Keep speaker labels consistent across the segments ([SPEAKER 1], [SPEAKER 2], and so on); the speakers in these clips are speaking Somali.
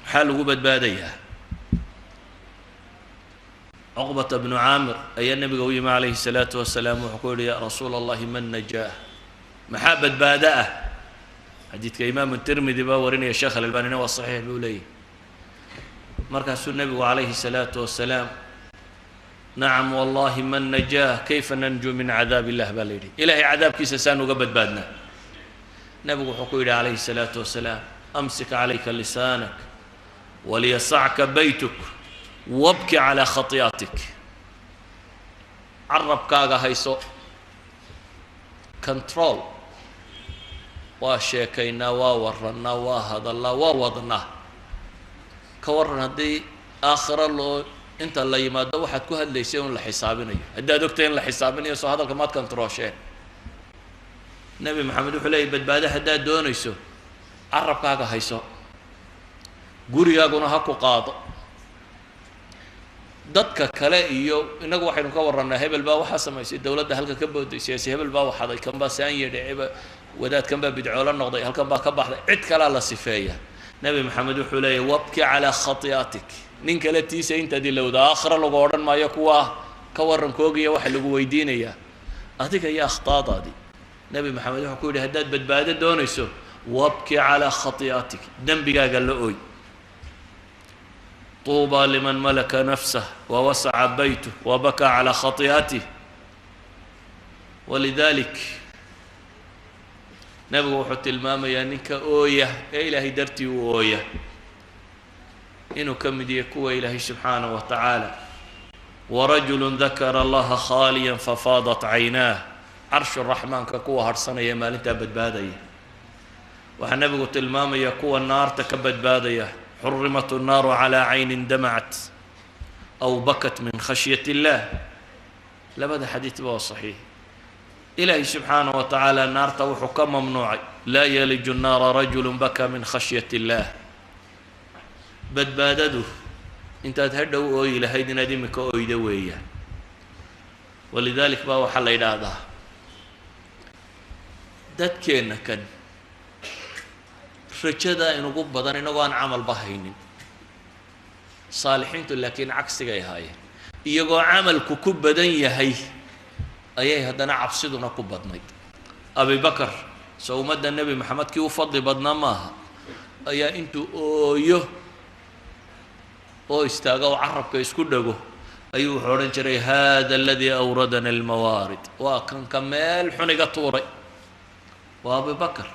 [SPEAKER 1] حال وجبت بادية عقبة بن عامر أي النبي قوي عليه الصلاة والسلام وحكول يا رسول الله من نجاه محبة بادئة حديث كإمام الترمذي باورني يا شيخ الألباني والصحيح بيقول مركز النبي عليه الصلاة والسلام نعم والله من نجاه كيف ننجو من عذاب الله بالليل إلهي عذاب كيس سانو قبت بادنا نبي حكول عليه الصلاة والسلام أمسك عليك لسانك وليسعك بيتك وابكي على خطيئتك عرب كاغا هيسو كنترول وشيكينا وورنا وهذا ووضنا كورنا دي آخر الله انت اللي يماده واحد كهد ليسيون لحسابنا هدا دكتين لحسابنا يسو هذا الكمات كنتروشين نبي محمد وحلي بدباده هدا دونيسو عرب كاغا هيسو gurigaaguna ha ku qaado dadka kale iyo inagu waxaynu ka waranaa hebel baa waxa sameeyay dawladda halka ka boodaysay hebel baa waxaday kan baa saan yeedhay wadaad kan baa bidcoolo noqday halkan baa ka baxday cid kale la sifeeya nabi maxamed wuxuu leeyahay wabki ala khatiyatik nin kale tiisa inta dilowda aakhira lagu oran maayo kuwa ka waran koogiya waxa lagu weydiinaya adiga ya akhtaadaadi nabi maxamed wuxuu ku yiri hadaad badbaado doonayso wabki ala khatiyatik dambigaaga la ooy طوبى لمن ملك نفسه ووسع بيته وبكى على خطيئته ولذلك نبغى حتى الماما يانك أوية إلهي درتي وأوية إنه كم ديكوا إلهي سبحانه وتعالى ورجل ذكر الله خاليا ففاضت عيناه عرش الرحمن كقوة هرسنا يا مال انت بدبادية وحنبغى قلت الماما يقوى النار تكبد بادية حرمت النار على عين دمعت أو بكت من خشية الله لبدا حديث بها صحيح إلهي سبحانه وتعالى النار توحكم ممنوع لا يلج النار رجل بكى من خشية الله بدبادده انت تهدوا إلى هيدنا ديمك أويدوية ولذلك بها حل إلى هذا داد كينا كان رجدا إنه قب بدن إنه قان عمل بهين صالحين لكن عكس جاي هاي يجوا عمل كوكب بدن يهي أيه هذا عبصدنا كوب بدني أبي بكر سو مد النبي محمد كي وفضل بدنا ما أيه أنتو أيه أو استاجوا عرب كيسكون دجو أيوه حورن شري هذا الذي أوردنا الموارد وكان كمال حنقة طوري وأبي بكر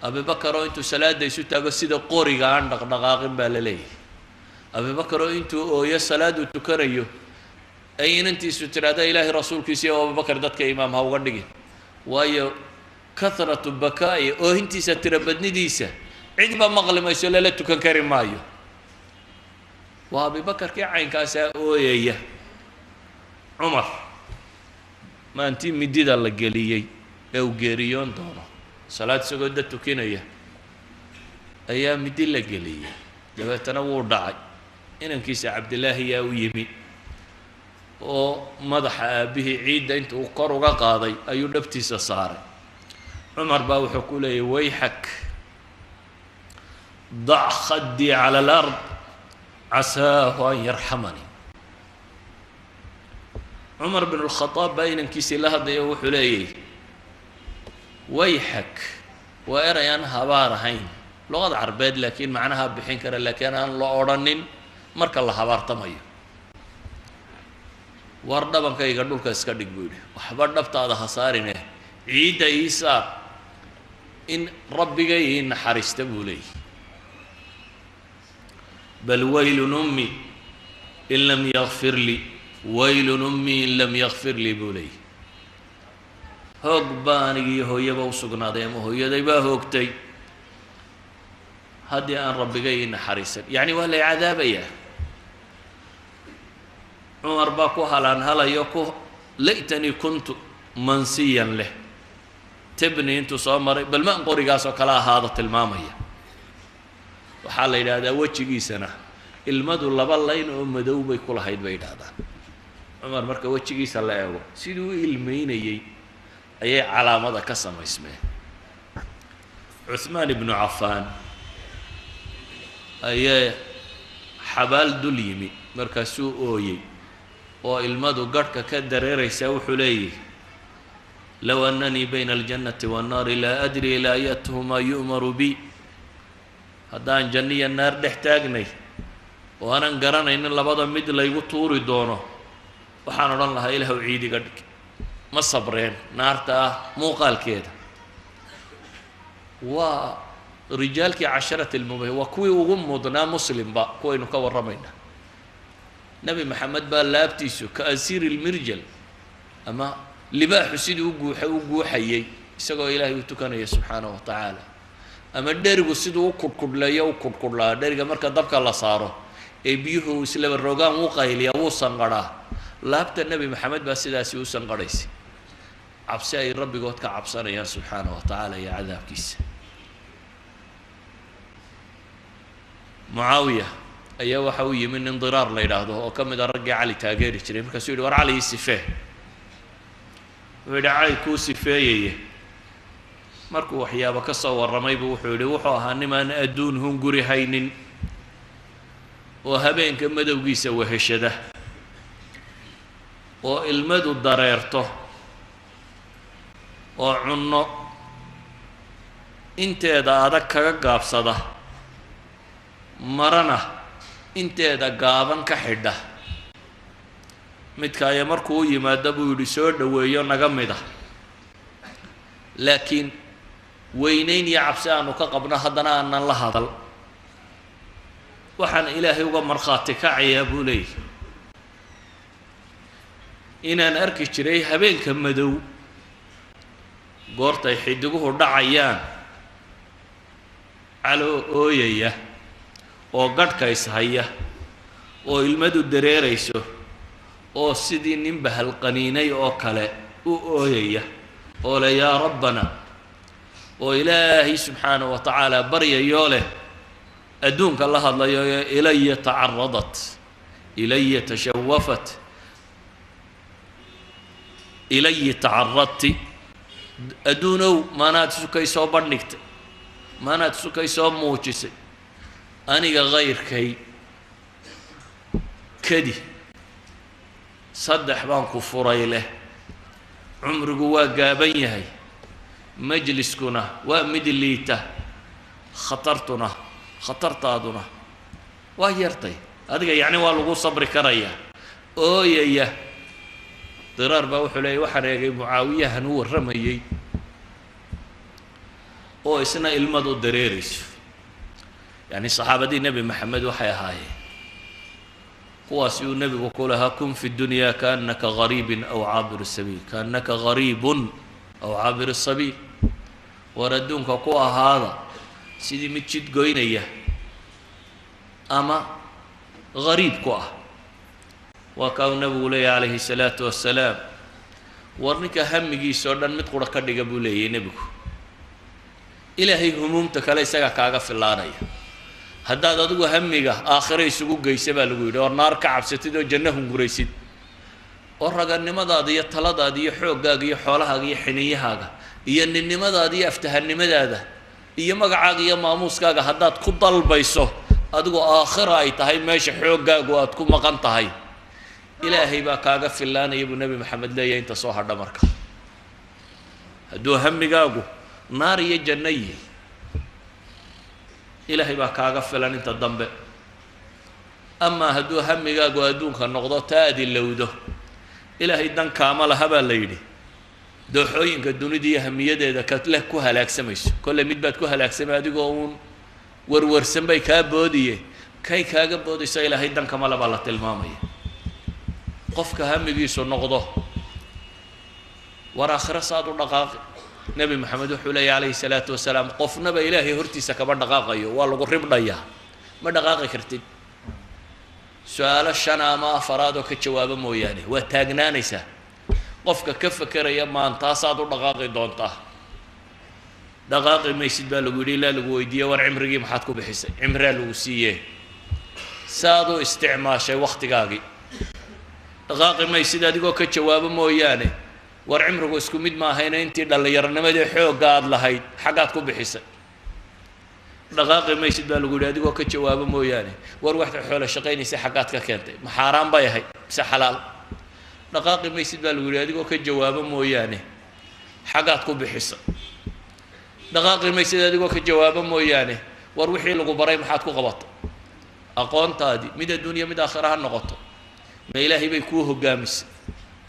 [SPEAKER 1] أبي بكر أنتو سلاد يسوي تجسد قوري عن دقاقين بالليل أبي بكر أنتو يا سلاد وتكريو أين أنتي ستراد إلهي رسول كيسي أبي بكر دتك إمام هاو غندقين ويا كثرة بكاء أو أنتي ستربدني ديسة عندما مغلم يسول لا تكن كريم مايو وأبي بكر كي عين كاسة أويا عمر ما أنتي مديد الله جليي أو جريون دونه صلاة سجودة تكينية أيام مدلة قلية جبت تنور داعي إن كيس عبد الله يا ويمي ومدح به عيد أنت وقروا قاضي أيو نبتي صار عمر باو حكولي ويحك ضع خدي على الأرض عساه أن يرحمني عمر بن الخطاب بين كيس لهض وحليه ويحك وأرى أنها بارهين لغة عربية لكن معناها بحين كرا لكن أنا لا أرنين مرك الله بار تمايا ورد بنك يقدر كاسكدك بيده وحبر نبت هذا خسارنه عيد عيسى إن ربي جاي إن حرست بولي بل ويل أمي إن لم يغفر لي ويل أمي إن لم يغفر لي بولي هوق باني هو يبغى سجنا ده ما هو يدبا هوقتي هدي أن ربي جاي حريصا يعني ولا عذاب إياه عمر باكو هلان هلا يكو ليتني كنت منسيا له تبني انتو صامري بل ما انقوري قاسو كلا هذا المامية وحال إلى هذا وجهي سنة المدو لبالين ومدو بيكل هيد بيد هذا عمر مركا وجهي سلا يقول سيدو المين أي علامة كسم اسمه عثمان بن عفان ayay xabaal dul yimi markaasuu ooyey oo ilmadu garhka ka dareeraysaa wuxuu leeyahy low annanii bayna aljannati waannaari laa adri ilaa ayatuhumaa yu'maru bi haddaan janno iyo naar dhex taagnay oo aanan garanaynin labada mid laygu tuuri doono waxaan odhan lahaa ilaahu ciidiga dhig ma sabreen naarta ah muuqaalkeeda waa rijaalkii casharati lmubah waa kuwii ugu mudnaa muslimba kuwaynu ka warramaynaa nebi maxamed baa laabtiisu ka asiiri lmirjal ama libaaxu sidii u guuxayey isagoo ilaahay u tukanaya subxaanahu wa tacaala ama dherigu siduu u kudhkudhleeyo u kudhkudhlaa dheriga marka dabka la saaro ee biyuhu islaba rogaan u qayliya wuu sanqadhaa laabta nebi maxamed baa sidaasi u sanqadhaysay cabsi ay rabbigood ka cabsanayaan subxaanahu wa tacaala iyo cadaabkiisa mucaawiya ayaa waxa u yimi nin diraar la yidhaahdo oo ka mid a raggii cali taageeri jiray markaasuu yidhi war cali ii sifee wuxuu yidhi cali kuu sifeeyeye markuu waxyaabo ka soo warramaybu wuxuu yidhi wuxuu ahaa nimaan adduun hunguri haynin oo habeenka madowgiisa weheshada oo ilmadu dareerto oo cunno inteeda adag kaga gaabsada marana inteeda gaaban ka xidha midka ayaa markuu u yimaado buu yidhi soo dhoweeyo naga mid ah laakiin weynayn iyo cabsi aanu ka qabno haddana aanan la hadal waxaan ilaahay uga markhaati kacayaa buu leeyahy inaan arki jiray habeenka madow goortay xidiguhu dhacayaan caloo ooyaya oo gadhka ishaya oo ilmadu dareerayso oo sidii nin bahalqaniinay oo kale u ooyaya oo le yaa rabbana oo ilaahay subxaanahu wa tacaala baryayoo leh adduunka la hadlayo ilaya tacaradat ilaya tashawafat ilayi tacaradti adduunow maanaad sukay soo bandhigtay maanaad sukay soo muujisay aniga kayrkay kadi saddex baan ku furay leh cumrigu waa gaaban yahay majliskuna waa mid liita khatartaaduna waa yartay adiga yacni waa lagu sabri karayaa ooyaya diraar baa wuxuu leeyay waxaan eegay mucaawiyahan u warramayey oo isna ilmadu dareerayso yacni saxaabadii nebi maxamed waxay ahaayeen kuwaasi uu nebigu ku lahaa kun fi dunyaa kaannaka gariibin aw caabir sabiil kaannaka gariibun aw caabir sabiil war adduunka ku ahaada sidii mid jid goynaya ama gariib ku ah waa kaa uu nebigu leeyahy calayhi salaatu wassalaam war ninka hamigiisa oo dhan mid qura ka dhiga buu leeyahy nebigu ilaahay humuumta kale isaga kaaga filaanaya haddaad adigu hamiga aakhire isugu geysa baa lagu yidhi oo naar ka cabsatid oo janno hunguraysid oo raganimadaada iyo taladaada iyo xooggaaga iyo xoolahaaga iyo xiniyahaaga iyo ninnimadaada iyo aftahannimadaada iyo magacaaga iyo maamuuskaaga haddaad ku dalbayso adigoo aakhira ay tahay meesha xooggaagu aad ku maqan tahay ilaahay baa kaaga filaanaya buu nebi maxamed leeyahay inta soo hadha marka hadduu hamigaagu naar iyo janno yihi ilaahay baa kaaga filan inta dambe amaa hadduu hamigaagu adduunka noqdo taa ad ilowdo ilaahay dan kaama laha baa la yidhi dooxooyinka dunida iyo hamiyadeeda kaleh ku halaagsamayso kolle mid baad ku halaagsamay adigoo uun warwarsan bay kaa boodiye kay kaaga boodayso ilaahay dan kama le baa la tilmaamaya qofka hamigiisu noqdo war aakhiro saad u dhaqaaqi nebi maxamed wuxuu leeyahy calayhi salaatu wasalaam qofnaba ilaahay hortiisa kama dhaqaaqayo waa lagu ribdhayaa ma dhaqaaqi kartid su-aalo shan ama afaraad oo ka jawaabo mooyaane waa taagnaanaysaa qofka ka fekeraya maantaasaad u dhaqaaqi doontaa dhaqaaqi maysid baa lagu yidhi ilaa lagu weydiiye war cimrigii maxaad ku bixisay cimraa lagu siiyee saad u isticmaashay wakhtigaagii dhaqaaqi maysid adigoo ka jawaabo mooyaane war cimrigu isku mid maahayna intii dhallinyaronimadii xoogga aad lahayd xaggaad ku bixisay dhaqaaqi maysid baa lagu yidhi adigoo ka jawaabo mooyaane war waxta xoolo shaqaynaysa xaggaad ka keentay ma xaaraan bay ahayd mise xalaal dhaqaaqi maysid baa lagu yidhi adigoo ka jawaabo mooyaane xaggaad ku bixisa dhaqaaqi maysid adigoo ka jawaabo mooyaane war wixii lagu baray maxaad ku qabatay aqoontaadii mid adduunya mid aakhira ha noqoto ma ilaahay bay kuu hoggaamisay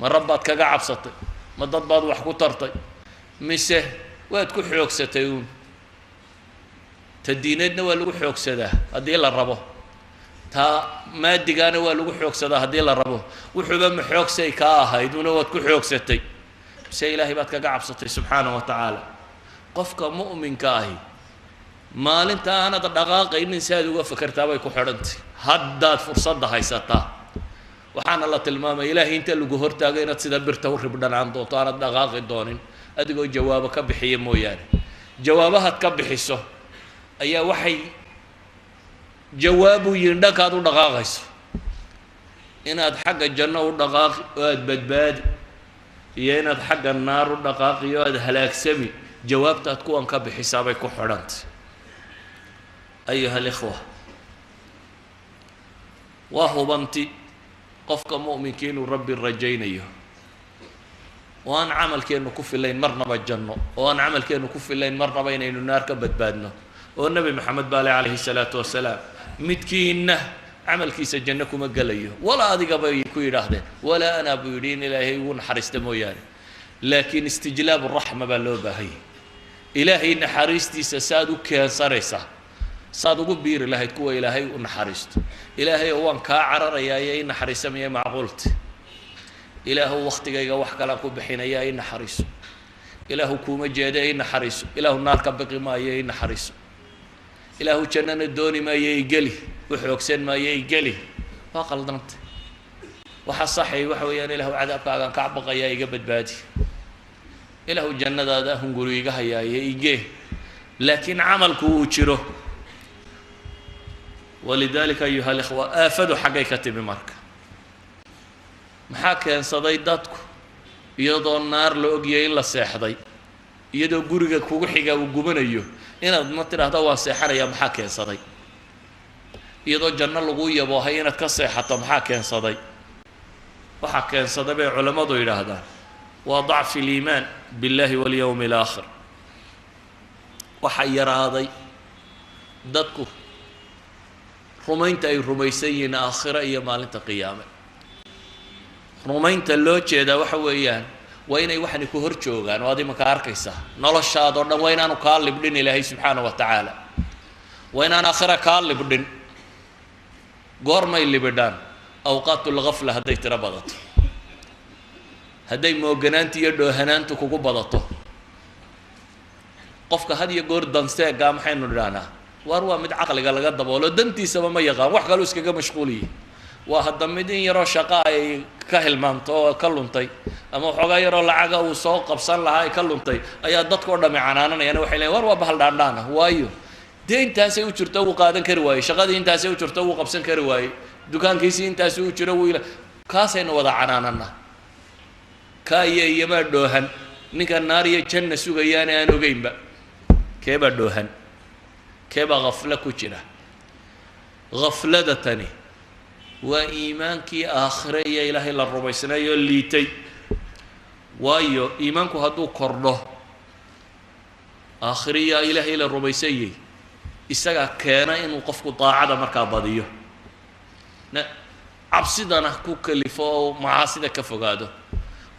[SPEAKER 1] ma rabbaad kaga cabsatay ma dad baad wax ku tartay mise waad ku xoogsatay uun ta diineedna waa lagu xoogsadaa haddii la rabo taa maadigaana waa lagu xoogsadaa haddii la rabo wuxuuba ma xoogsay kaa ahayd una waad ku xoogsatay mise ilaahay baad kaga cabsatay subxaana wa tacaala qofka mu'minka ahi maalinta aanad dhaqaaqaynin si aad uga fakertaa bay ku xidhantay haddaad fursadda haysataa waxaana la tilmaamay ilaahay inta lagu hortaago inaad sida birta u ribdhanaan doonto aanad dhaqaaqi doonin adigoo jawaabo ka bixiya mooyaane jawaabahaad ka bixiso ayaa waxay jawaabu yihiin dhankaad u dhaqaaqayso inaad xagga janno u dhaqaaqi oo aada badbaadi iyo inaad xagga naar u dhaqaaqi oo aada halaagsami jawaabtaad kuwan ka bixisaa bay ku xidhantay ayuha alikhwa waa hubanti qofka mu'minkii inuu rabbi rajaynayo oo aan camalkeennu ku filayn marnaba janno oo aan camalkeennu ku filayn marnaba inaynu naar ka badbaadno oo nebi maxamed baale calayhi salaatu wasalaam midkiinna camalkiisa janno kuma gelayo walaa adiga bay ku yidhaahdeen walaa anaa buu yidhi in ilaahay ugu naxariista mooyaane laakiin istijlaabu raxma baa loo baahanyay ilaahay naxariistiisa saaad u keensanaysaa saad ugu biiri lahayd kuwa ilaahay u naxariisto ilaahay oo waan kaa cararayaa iyo i naxariisamaya macquulti ilaahu waktigayga wax kalaan ku bixinayaa i naxariiso ilaahu kuuma jeeda i naxariiso ilaahu naar ka biqi maayo i naxariiso ilaahu jannana dooni maayo i geli u xoogsan maayo i geli waa qaldantay waxa saxay waxa weeyaan ilaahu cadaabkaagaan ka baqayaa iga badbaadi ilaahu jannadaada hunguri iga hayaaye igee laakiin camalku uu jiro walidaalika ayuha alikhwa aafadu xaggay ka timi marka maxaa keensaday dadku iyadoo naar la ogyahay in la seexday iyadoo guriga kugu xiga uu gubanayo inaad ma tidhaahdo waan seexanayaa maxaa keensaday iyadoo janno lagu yaboohay inaad ka seexato maxaa keensaday waxaa keensaday bay culammadu yidhaahdaan waa dacfi liimaan biاllahi walyowmi alaakhir waxaa yaraaday dadku rumaynta ay rumaysan yihiin aakhiro iyo maalinta qiyaame rumaynta loo jeedaa waxa weeyaan waa inay waxani ku hor joogaan oo ad imanka arkaysaa noloshaadoo dhan waa inaanu kaa libdhin ilaahay subxaana wa tacaala waa inaan aakhira kaa libdhin goormay libidhaan awqaatulgafla hadday tiro badato hadday mooganaanta iyo dhoohanaantu kugu badato qofka had iyo goor danseegaa maxaynu nidhahnaa waar waa mid caqliga laga daboolo dantiisaba ma yaqaan wax kaloo iskaga mashquuliyi waa hadda mid in yaroo shaqa ay ka hilmaamto oo ka luntay ama waxoogaa yaroo lacaga uu soo qabsan lahaa ay ka luntay ayaa dadkao dhami canaananayaan waxay leeyiin war waa bahal dhaandhaana waayo dee intaasay u jirto wuu qaadan kari waayey shaqadii intaasay u jirto wuu qabsan kari waayey dukaankiisii intaasi u jiro wuu kaasaynu wada canaanana kaa iyo iyomaa dhoohan ninka naar iyo janna sugayaane aan ogeynba keebaa dhoohan keebaa haflo ku jira haflada tani waa iimaankii aakhire iyo ilaahay la rumaysnaayoo liitay waayo iimaanku hadduu kordho aakhiriya ilaahay la rumaysanyay isagaa keena inuu qofku daacada markaa badiyo cabsidana ku kalifo oo macaasida ka fogaado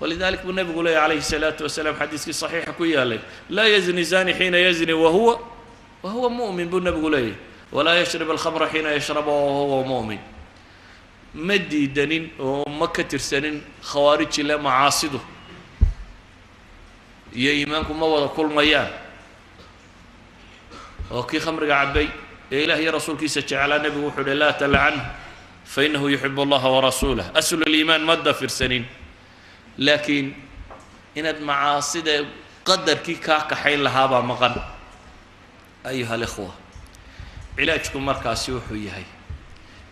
[SPEAKER 1] walidalik buu nabigu leeyahy calayhi الsalaatu wasalaam xadiiskii saxiixa ku yaalay laa yazni zani xiina yazni wahuwa mu'min buu nabigu leeyahy walaa yashrib alkhamra xiina yashraba wahuwa mu'min ma diidanin oo ma ka tirsanin khawaariji le macaasidu iyo iimaanku ma wada kulmayaan oo kii khamriga cabay ee ilaah iyo rasuulkiisa jeclaa nebigu wuxuu uhi laa talcanhu fainahu yuxibu allaha warasuulah aslu liimaan ma dafirsanin laakiin inaad macaasida qadarkii kaa kaxayn lahaabaa maqan ayuha alikhwa cilaajku markaasi wuxuu yahay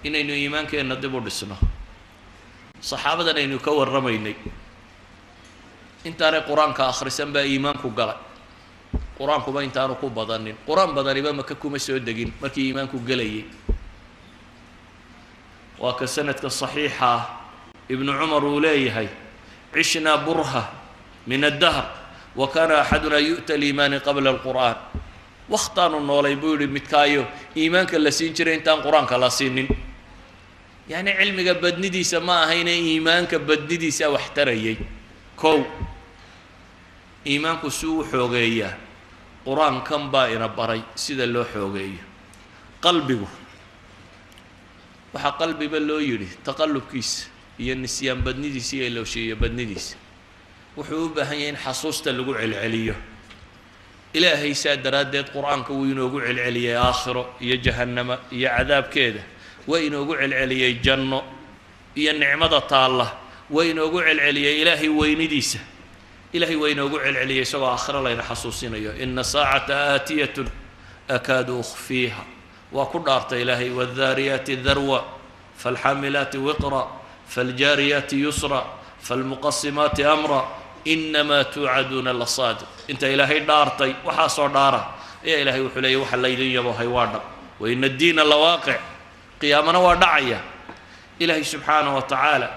[SPEAKER 1] inaynu iimaankeenna dib u dhisno saxaabadan aynu ka warramaynay intaanay qur-aanka akhrisan baa iimaanku galay قرآن كما إنتانو كو بدنين قرآن بدني بما ككما سودقين مركي إيمانكو قلي وكسنة الصحيحة ابن عمر وليه عشنا برهة من الدهر وكان أحدنا يؤتى الإيمان قبل القرآن واختانوا النولي بيقولوا متكايو إيمانك اللي سينشرين تان قرآن كلا سينين يعني علمك بدني دي سما هنا إيمانك بدني دي سا واحتريي كو إيمانك سو حوغية قرآن كم بائنا بري سيدا لو حوغية قلبي وحا قلبي بلو يري تقلب كيس هي النسيان بدني دي سي لو شيء بدني دي وحوبة هين حصوصة اللقوع العلية إلهي سادرات قرآن كوينو قوع العلية آخره يا جهنم يا عذاب كده وينو قوع العلية جنة يا النعمة طالة وينو قوع العلية إلهي وين ديسه إلهي وينو قوع العلية سوى آخر لين حصوصين إن ساعة آتية أكاد أخفيها وكل أرت إلهي والذاريات ذروة فالحاملات وقرا فالجاريات يسرا فالمقسمات أمرا إنما توعدون لصادق أنت إلهي دارتي وحاصر داره يا إلهي وحلي وحليلي يا بوهي وارد وإن الدين لواقع قيامنا ودعية إلهي سبحانه وتعالى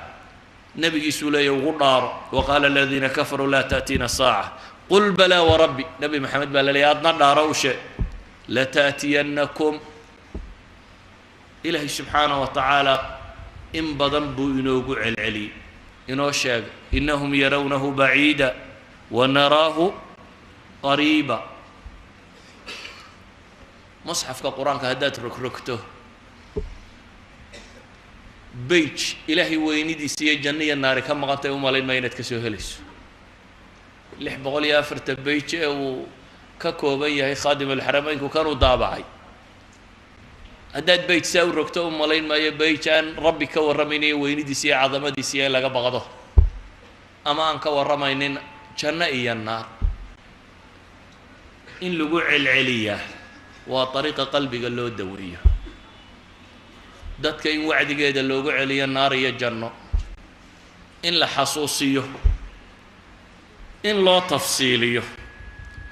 [SPEAKER 1] نبي سولي وغدار وقال الذين كفروا لا تأتينا الساعة قل بلى وربي نبي محمد بلى لي أدنى داروش لتأتينكم إلهي سبحانه وتعالى إن بضنبوا إنوقع العلي إنو شاق إنهم يرونه بعيدا ونراه قريبا مصحف كقرآن كهدات ركركته بيج إلهي وينيدي سي جنية النار كم غطي ومالين ما ينتك سوهلس لح بقول يا فرت بيج وككوبية هي خادم الحرمين وكانوا ضابعي هدات بيت ساور ركته ومالين ما يبيجان ربي كورميني وينيدي سي عظمة دي سي لقى بغضه أما أنك ورمينين جنة النار إن لقوع العلية وطريق قلبي قال له الدورية dadka in wacdigeeda loogu celiyo naar iyo janno in la xasuusiyo in loo tafsiiliyo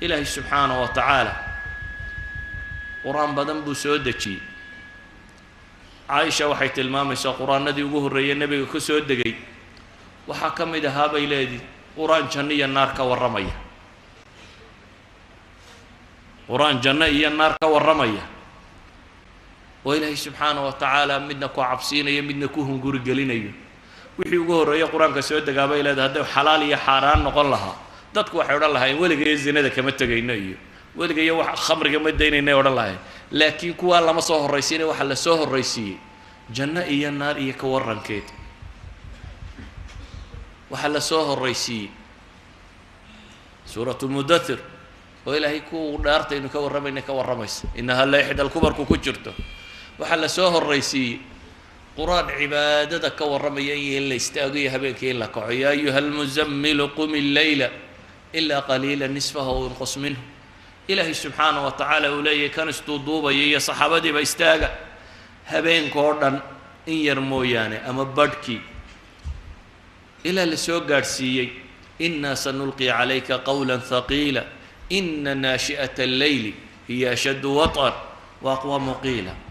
[SPEAKER 1] ilaahay subxaanahu wa tacaala quraan badan buu soo dejiyey caaisha waxay tilmaamaysaa quraanadii ugu horreeyay nebiga ku soo degay waxaa ka mid ahaa bay leedii quraan janno iyo naar ka warramaya quraan janno iyo naar ka warramaya وإلهي سبحانه وتعالى مدنا كو عبسينا يمدنا كوهم قوري قلينا وحي وقهر يا قرآن كسود قابا إلى هذا حلال يا حرام نقول لها دتكو وحي ورا لها ولقى الزنا ذا كما تجينا ولقى يا خمر كما دينا ورا لها لكن كو الله ما صهر الرئيسين وحلا صهر الرئيسي جنة إيا النار إيا كورن كيت وحلا صهر الرئيسي سورة المدثر وإلهي كو دارت إنه كورن إنه كورن ميس إنها لا يحد الكبر كو كجرته وحلا سوه الرئيسي قرآن عبادتك والرميين اللي استاقيها بك إلا يا أيها المزمل قم الليل إلا قليلا نصفه وينقص منه إلهي سبحانه وتعالى ولي كان استوضوبا يا صحابتي بيستاقى هبين كوردن إن يرموياني أما بدكي إلا لسوق قارسيي إنا سنلقي عليك قولا ثقيلا إن ناشئة الليل هي أشد وطر وأقوى مقيلا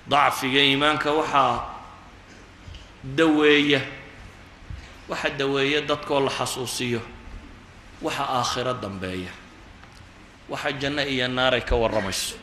[SPEAKER 1] ضعفك إيمانك وحا دوية وحا دوية دتك والله حصوصية وحا آخرة ضمبية وحا الجنة إيا النار كورمش